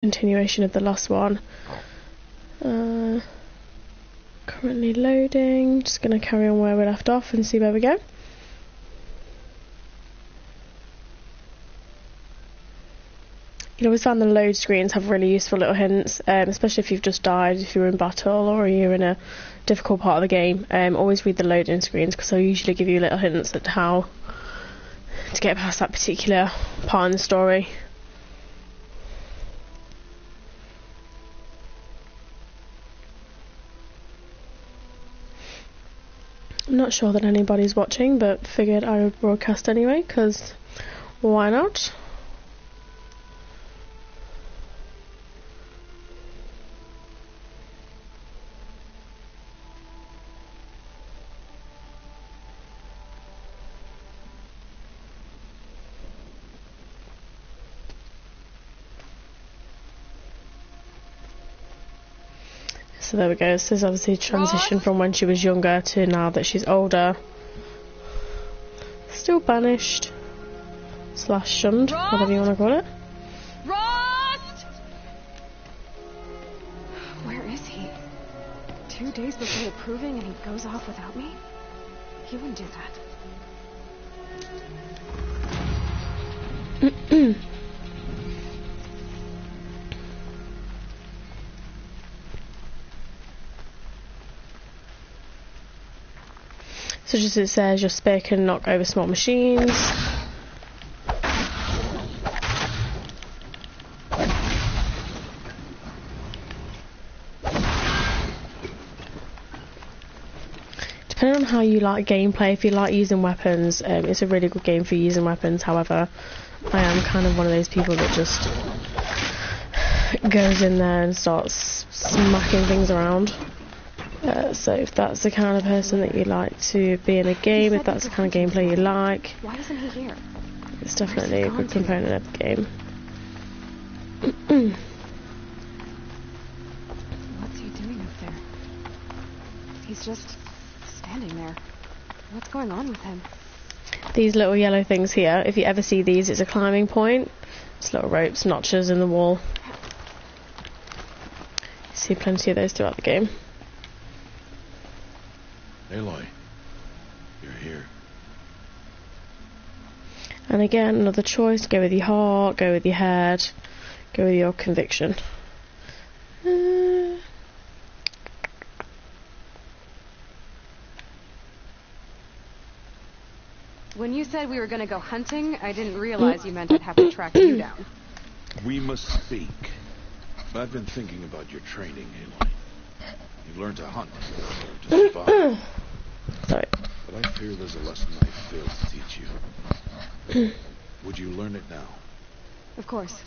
continuation of the last one. Currently loading. Just going to carry on where we left off and see where we go. You always find the load screens have really useful little hints, especially if you've just died, if you're in battle or you're in a difficult part of the game. Always read the loading screens because they'll usually give you little hints at how to get past that particular part in the story. I'm not sure that anybody's watching, but figured I would broadcast anyway, because why not? So there we go. This is obviously a transition from when she was younger to now that she's older. Still banished. / shunned, whatever you want to call it. Rost! Where is he? 2 days before approving and he goes off without me? He wouldn't do that. So just as it says, your spear can knock over small machines. Depending on how you like gameplay, if you like using weapons, it's a really good game for using weapons. However, I am kind of one of those people that just goes in there and starts smacking things around. So if that's the kind of person that you like to be in a game, if that's the kind of gameplay you like, why isn't he here? It's definitely a good component of the game. What's he doing up there? He's just standing there. What's going on with him? These little yellow things here, if you ever see these, it's a climbing point. It's little ropes, notches in the wall. You see plenty of those throughout the game. Aloy, you're here. And again, another choice. Go with your heart, go with your head, go with your conviction. When you said we were going to go hunting, I didn't realize you meant I'd have to track you down. We must speak. I've been thinking about your training, Aloy. You've learned to hunt, to survive. Sorry. But I fear there's a lesson I failed to teach you. Would you learn it now? Of course.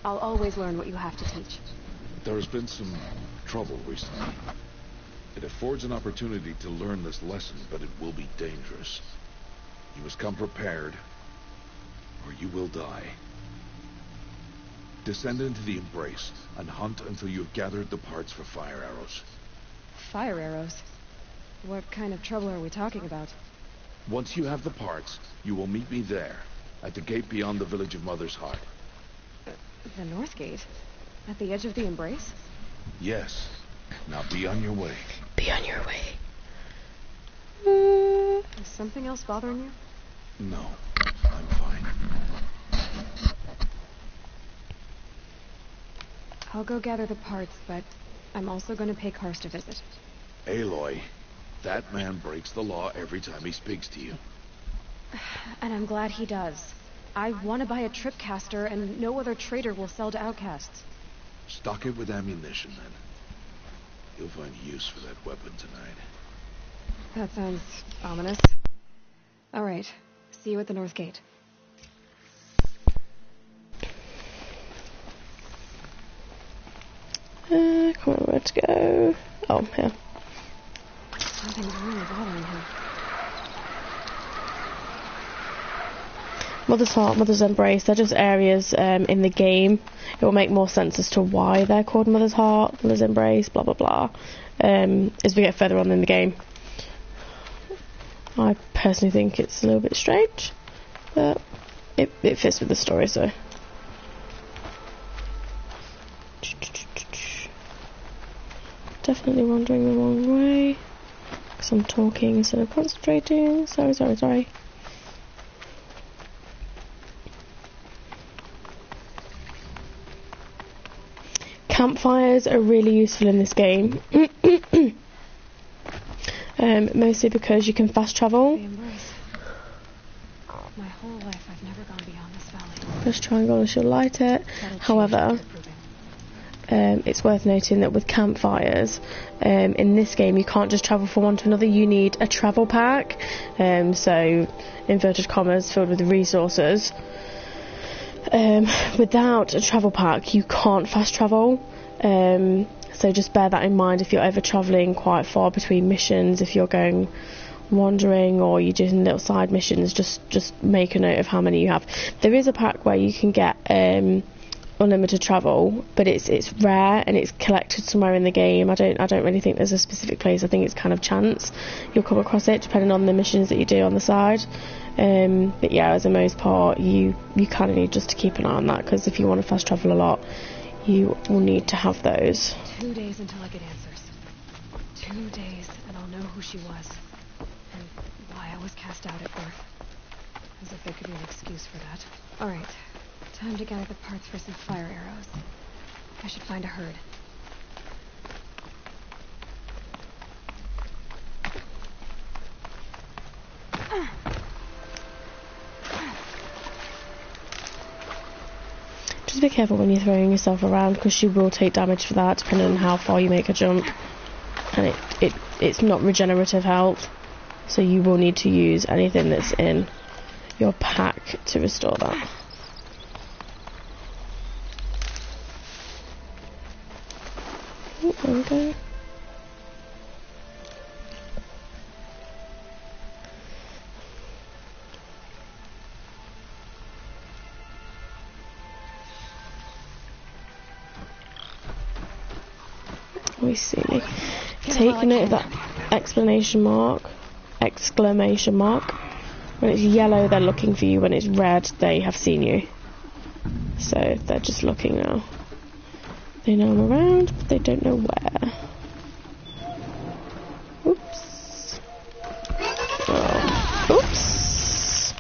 I'll always learn what you have to teach. There has been some trouble recently. It affords an opportunity to learn this lesson, but it will be dangerous. You must come prepared, or you will die. Descend into the Embrace, and hunt until you have gathered the parts for fire arrows. Fire arrows? What kind of trouble are we talking about? Once you have the parts, you will meet me there, at the gate beyond the village of Mother's Heart. The North Gate? At the edge of the Embrace? Yes. Now be on your way. Be on your way. Is something else bothering you? No, I'm fine. I'll go gather the parts, but I'm also going to pay Karst a visit. Aloy, that man breaks the law every time he speaks to you. And I'm glad he does. I want to buy a tripcaster, and no other trader will sell to outcasts. Stock it with ammunition, then. You'll find use for that weapon tonight. That sounds ominous. All right. See you at the North Gate. Come on, where to go? Oh, here. Something's really bothering him. Mother's Heart, Mother's Embrace, they're just areas in the game. It will make more sense as to why they're called Mother's Heart, Mother's Embrace, blah blah blah, as we get further on in the game. I personally think it's a little bit strange, but it fits with the story, so. Definitely wandering the wrong way. Because I'm talking instead of concentrating. Sorry. Campfires are really useful in this game. Mostly because you can fast travel. My whole life I've never gone beyond this valley. Press triangle and she'll light it. However, it's worth noting that with campfires, in this game you can't just travel from one to another, you need a travel pack, so inverted commas filled with resources. Without a travel pack you can't fast travel, so just bear that in mind if you're ever travelling quite far between missions, if you're going wandering or you're doing little side missions, just make a note of how many you have. There is a pack where you can get unlimited travel, but it's rare and it's collected somewhere in the game. I don't really think there's a specific place. I think it's kind of chance you'll come across it depending on the missions that you do on the side. But yeah, as a most part, you kind of need just to keep an eye on that, because if you want to fast travel a lot, you will need to have those. 2 days until I get answers. 2 days and I'll know who she was and why I was cast out at birth. As if there could be an excuse for that. All right. Time to gather the parts for some fire arrows. I should find a herd. Just be careful when you're throwing yourself around, because she will take damage for that depending on how far you make a jump. And it's not regenerative health, so you will need to use anything that's in your pack to restore that. Okay. We see. Take note of that exclamation mark. When it's yellow, they're looking for you. When it's red, they have seen you. So they're just looking now. They know I'm around, but they don't know where. Oops. Oh. Oops.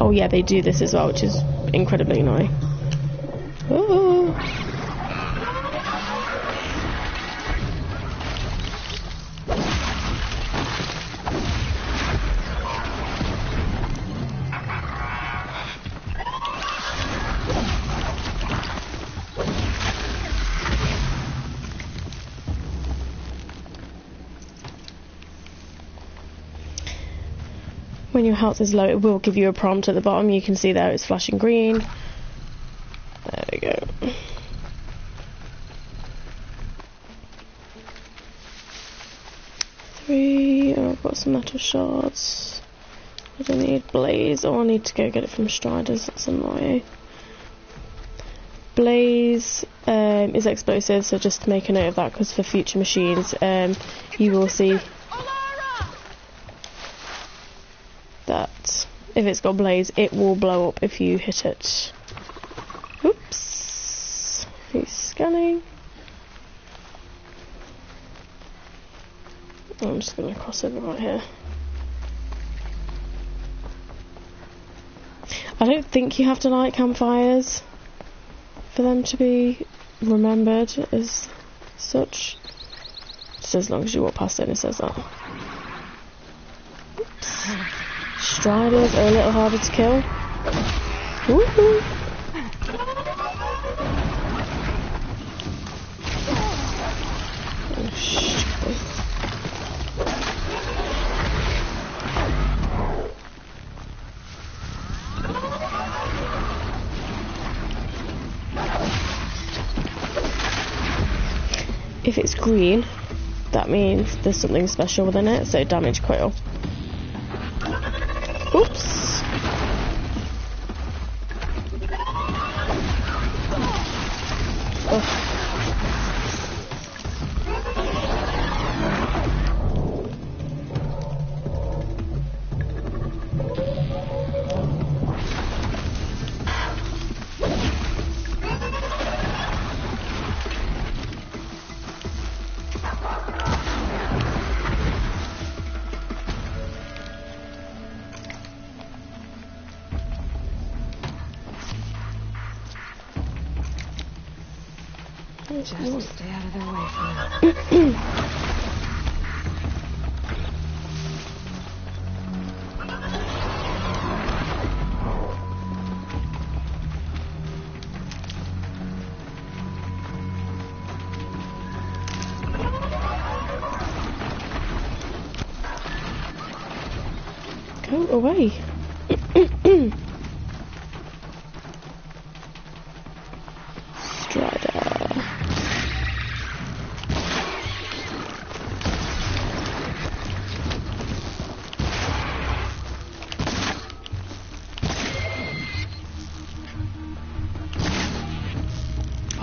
Oh yeah, they do this as well, which is incredibly annoying. Ooh. When your health is low, it will give you a prompt at the bottom. You can see there it's flashing green. There we go. Oh, I've got some metal shards. I don't need blaze. Oh, I need to go get it from Striders. That's annoying. Blaze is explosive, so just make a note of that, because for future machines, you will see that if it's got blaze, it will blow up if you hit it. Oops. He's scanning. I'm just going to cross over right here. I don't think you have to light campfires for them to be remembered as such. Just as long as you walk past it and it says that. Oops. Striders are a little harder to kill. Woohoo! Oh, shit. If it's green, that means there's something special within it, so damage coil. Oops. Oh. Just stay out of their way for now. Go away. Strider.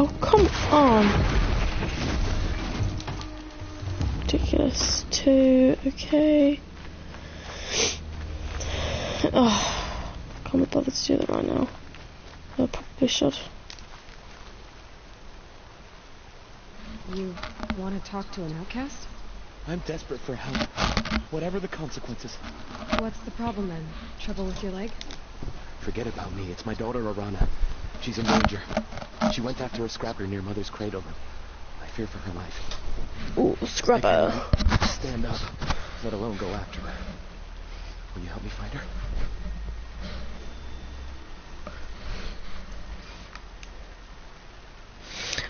Oh, come on. Ridiculous. 2, okay. Oh, can't be bothered to do that right now. I probably should. You want to talk to an outcast? I'm desperate for help, whatever the consequences. What's the problem then? Trouble with your leg? Forget about me, it's my daughter Arana. She's in danger. She went after a scrapper near Mother's cradle. I fear for her life. Ooh, scrapper. I can't stand up, let alone go after her. Will you help me find her?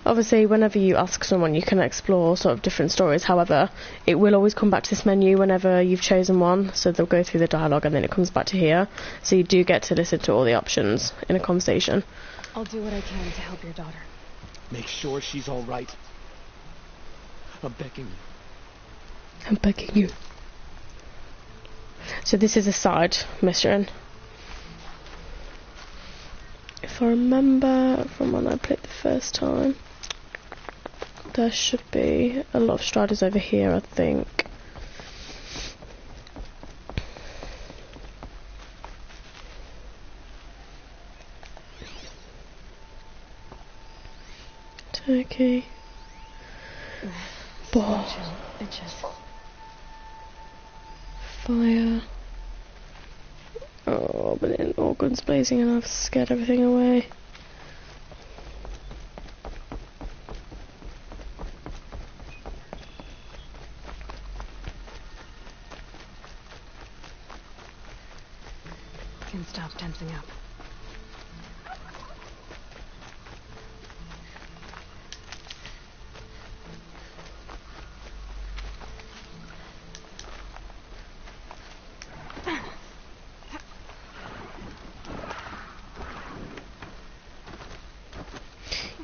Obviously, whenever you ask someone, you can explore sort of different stories. However, it will always come back to this menu whenever you've chosen one. So they'll go through the dialogue and then it comes back to here. So you do get to listen to all the options in a conversation. I'll do what I can to help your daughter. Make sure she's all right. I'm begging you. I'm begging you. So this is a side mission. If I remember from when I played the first time, there should be a lot of striders over here, I think. Turkey. Ball. Bitches. Fire. Oh, but in all guns blazing and I've scared everything away. Can stop tensing up.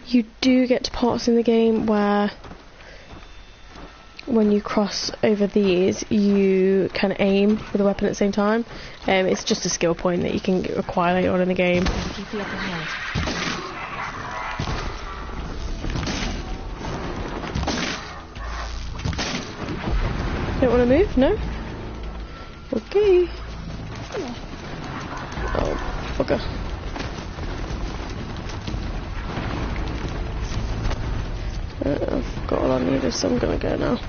You do get to parts in the game where when you cross over these you can aim with a weapon at the same time. It's just a skill point that you can acquire later on in the game. Keep the upper hand. Don't want to move? No? Okay. Oh, bugger. I've got all I need, so I'm gonna go now.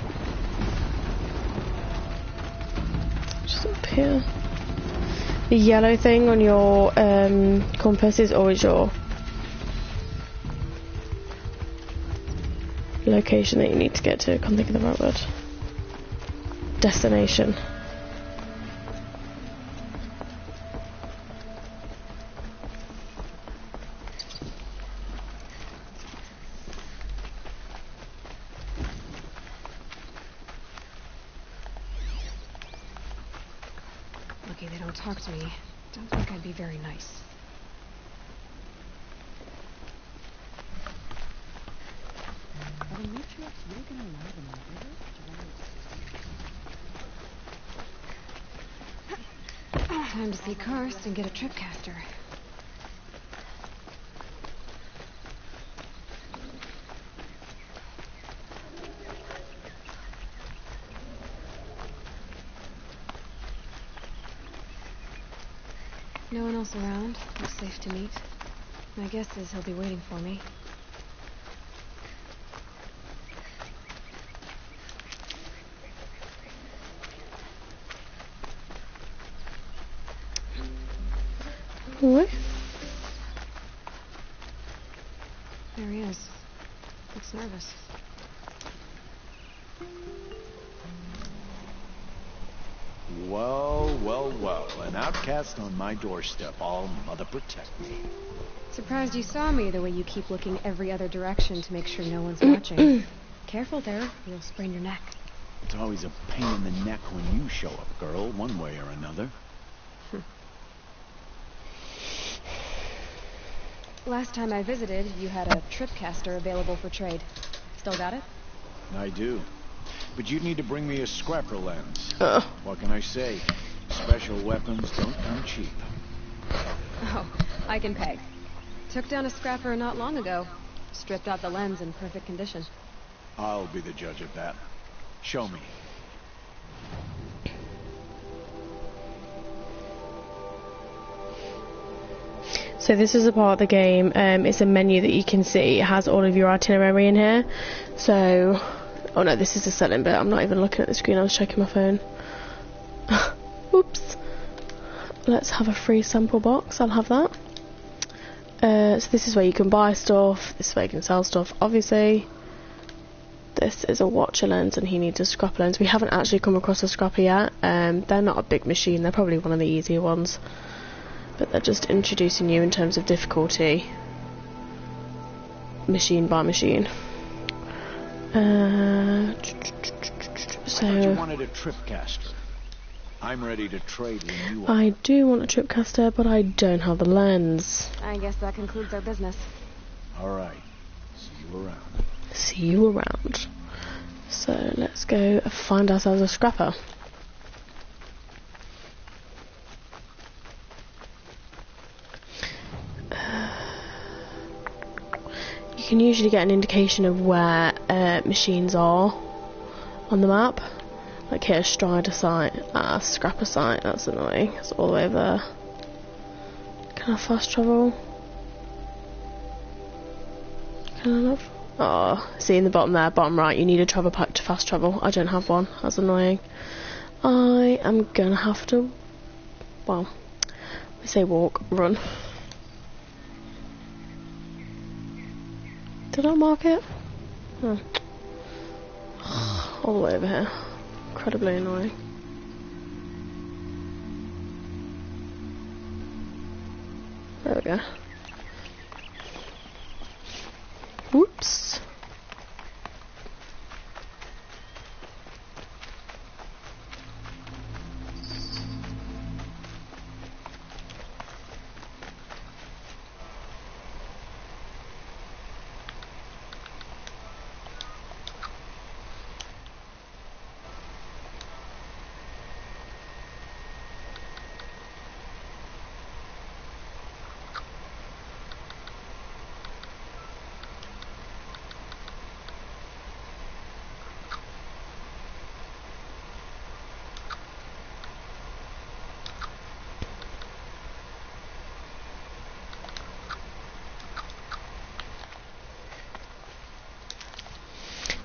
Just up here. The yellow thing on your compass is always your location that you need to get to. I can't think of the right word. Destination. Lucky they don't talk to me. Don't think I'd be very nice. Time to see Karst and get a tripcaster. No one else around. Looks safe to meet. My guess is he'll be waiting for me. What? There he is. Looks nervous. Well, well, well. An outcast on my doorstep. All mother protect me. Surprised you saw me the way you keep looking every other direction to make sure no one's watching. Careful there, or you'll sprain your neck. It's always a pain in the neck when you show up, girl, one way or another. Last time I visited, you had a tripcaster available for trade. Still got it? I do. But you'd need to bring me a scrapper lens. Ugh. What can I say? Special weapons don't come cheap. Oh, I can peg. Took down a scrapper not long ago. Stripped out the lens in perfect condition. I'll be the judge of that. Show me. So this is a part of the game. It's a menu that you can see. It has all of your itinerary in here. So, oh no, this is the selling bit. I'm not even looking at the screen. I was checking my phone. Oops. Let's have a free sample box. I'll have that. So this is where you can buy stuff. This is where you can sell stuff. Obviously, this is a watcher lens, and he needs a scrapper lens. We haven't actually come across a scrapper yet. They're not a big machine. They're probably one of the easier ones. But they're just introducing you in terms of difficulty, machine by machine. So you wanted a tripcaster. I'm ready to trade when you are. I do want a tripcaster, but I don't have the lens. I guess that concludes our business. All right. See you around. See you around. So let's go find ourselves a scrapper. You can usually get an indication of where machines are on the map. Like here, Strider site, Scrapper site, that's annoying. It's all the way over there. Can I fast travel? Can I not? Oh, see in the bottom there, bottom right, you need a travel pack to fast travel. I don't have one, that's annoying. I am gonna have to, well, we say walk, run. Did I mark it? Oh. All the way over here. Incredibly annoying. There we go. Whoops.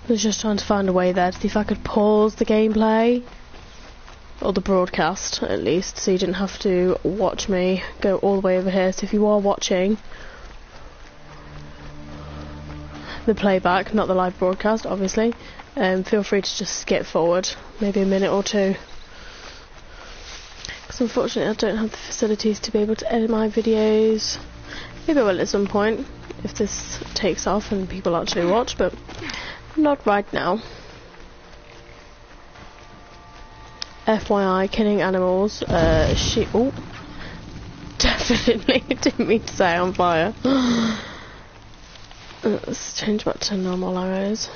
I was just trying to find a way there to see if I could pause the gameplay, or the broadcast at least, so you didn't have to watch me go all the way over here. So if you are watching the playback, not the live broadcast obviously, feel free to just skip forward maybe a minute or two, because unfortunately I don't have the facilities to be able to edit my videos. Maybe I will at some point if this takes off and people actually watch, but not right now. FYI, killing animals, oh, definitely didn't mean to say on fire. Let's change back to normal arrows.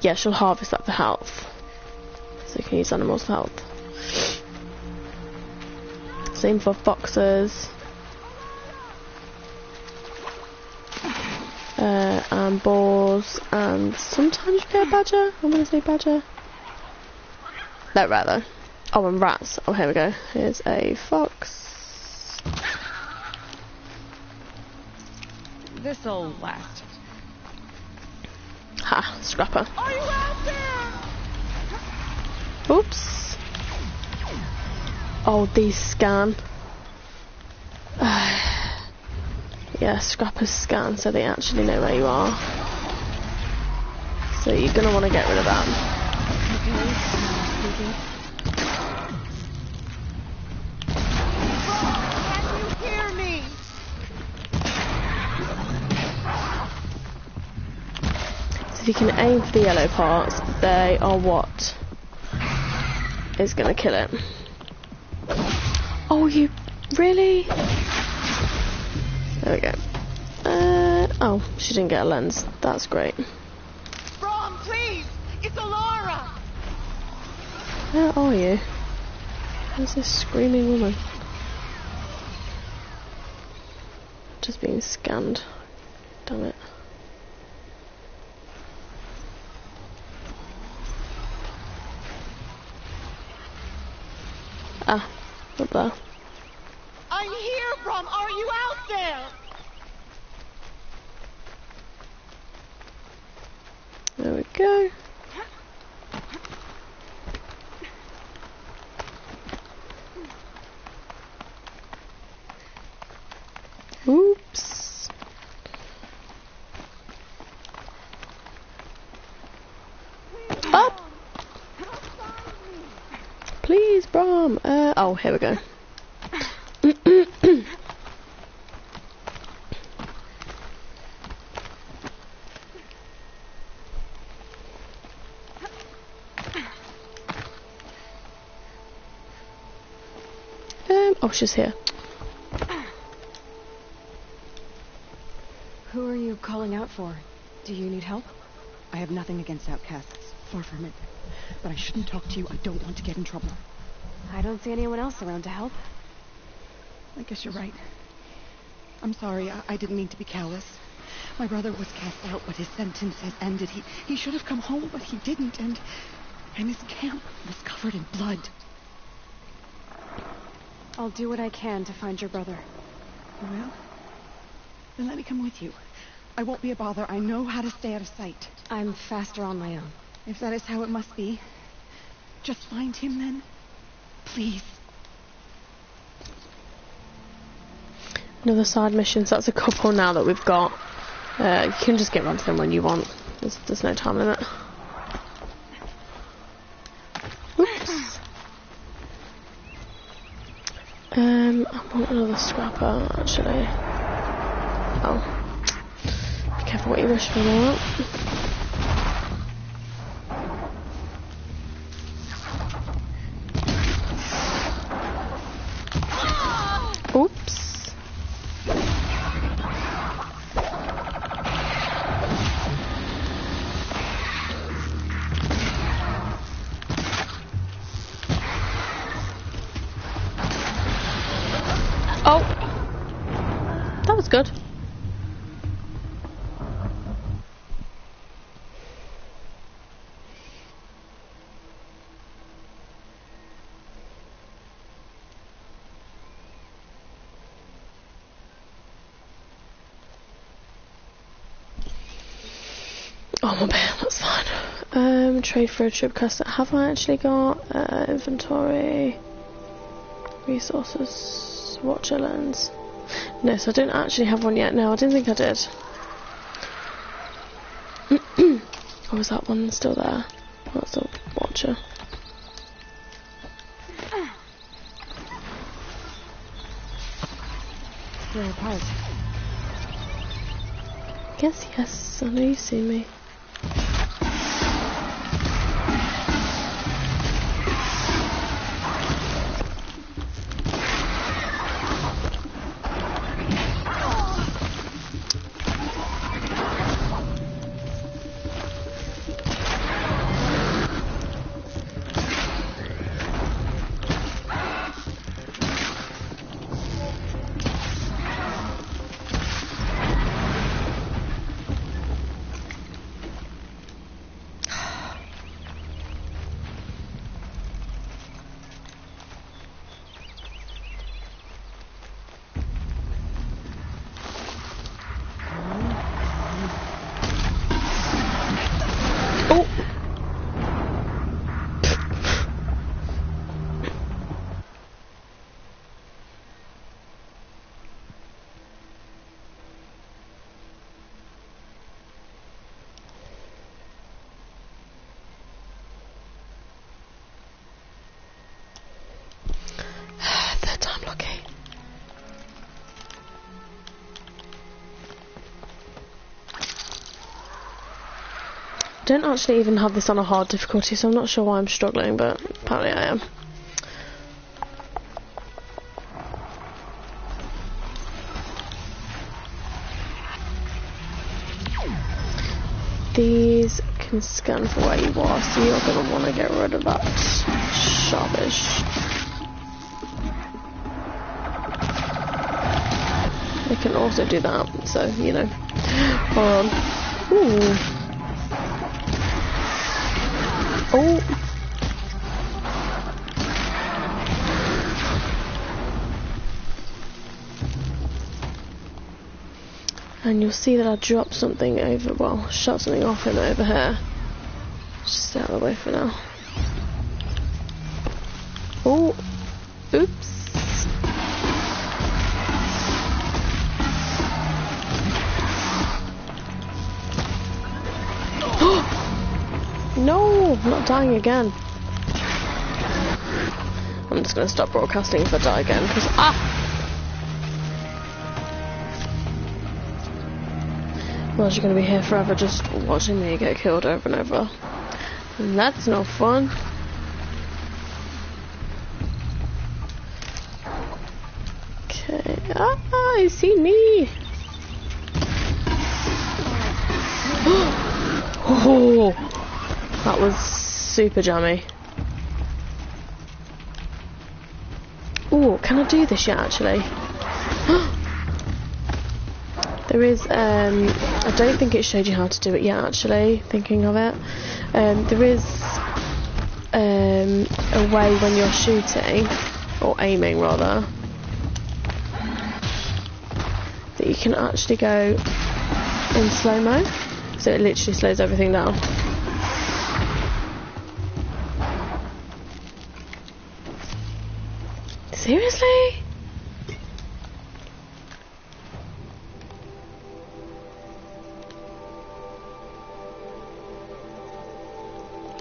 Yeah, she'll harvest that for health, so you can use animals for health. Same for foxes. And boars, and sometimes you get a badger. I'm gonna say badger. No, rather. Oh, and rats. Oh, here we go. Here's a fox. This'll last. Ha, scrapper. Are you out there? Oops. Oh, these scan. yeah, scrappers scan so they actually know where you are. So you're going to want to get rid of that. Can you hear me? So if you can aim for the yellow parts, they are what is going to kill it. Oh, you really? There we go. Oh, she didn't get a lens. That's great. Brom, please! It's Alara! Where are you? Where's this screaming woman? Just being scanned. Damn it. Ah, up there. I'm here, Brom! Are you out there? There we go. Oops. Up! Please, Brom. Oh, here we go. Oh, she's here. Who are you calling out for? Do you need help? I have nothing against outcasts. Far from it. But I shouldn't talk to you. I don't want to get in trouble. I don't see anyone else around to help. I guess you're right. I'm sorry. I didn't mean to be callous. My brother was cast out, but his sentence has ended. He should have come home, but he didn't, and his camp was covered in blood. I'll do what I can to find your brother. You will? Then let me come with you. I won't be a bother. I know how to stay out of sight. I'm faster on my own. If that is how it must be, just find him then. Please. Another side mission, so that's a couple now that we've got. You can just get round to them when you want. There's no time limit. Oops. I want another scrapper, actually. Oh. Be careful what you wish for that. Oops. Oh. That was good. Oh, my bad, that's fine. Trade for a trip caster. Have I actually got inventory, resources, watcher lens? No, so I don't actually have one yet. No, I didn't think I did. Or is that one still there? Oh, that's a watcher. We're apart. Yes, I know you see me. don't actually even have this on a hard difficulty, so I'm not sure why I'm struggling, but apparently I am. These can scan for where you are, so you're going to want to get rid of that sharpish. They can also do that, so, you know. Hold on. Ooh. Oh. And you'll see that I dropped something over, well, shot something off him over here. Just stay out of the way for now. Oh. Oops. No, I'm not dying again. I'm just going to stop broadcasting if I die again, because Otherwise you're going to be here forever just watching me get killed over and over. And that's no fun. Okay. He seen me. Oh, that was super jammy. Oh, can I do this yet actually? There is, I don't think it showed you how to do it yet actually, thinking of it. There is a way when you're shooting, or aiming rather, that you can actually go in slow-mo, so it literally slows everything down. Seriously?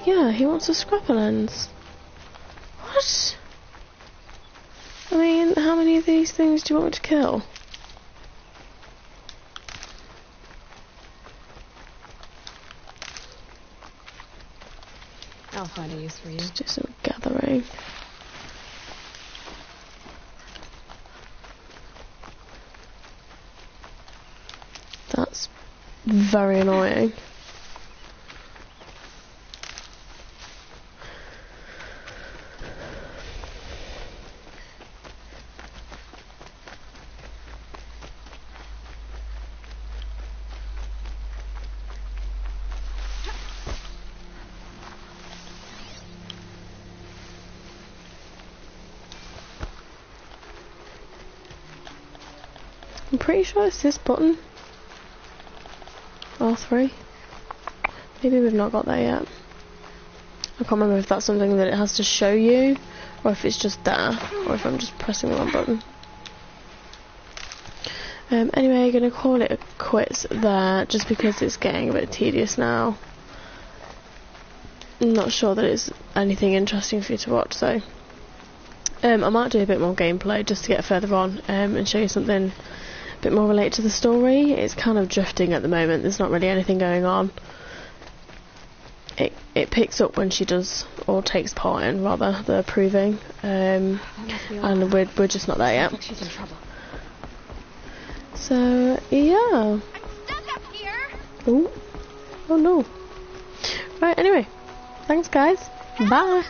Yeah, he wants a scrapper lens. What? I mean, how many of these things do you want me to kill? I'll find a use for you. Just do some gathering. That's very annoying. I'm pretty sure it's this button. R3. Maybe we've not got that yet. I can't remember if that's something that it has to show you, or if it's just there, or if I'm just pressing the wrong button. Anyway, I'm going to call it quits there, just because it's getting a bit tedious now. I'm not sure that it's anything interesting for you to watch, so I might do a bit more gameplay just to get further on and show you something a bit more related to the story. It's kind of drifting at the moment, there's not really anything going on. It picks up when she does, or takes part in rather, the proving, and we're just not there yet. She's in trouble. So yeah. I'm stuck up here. Ooh. Oh no. Right, anyway. Thanks guys. Bye.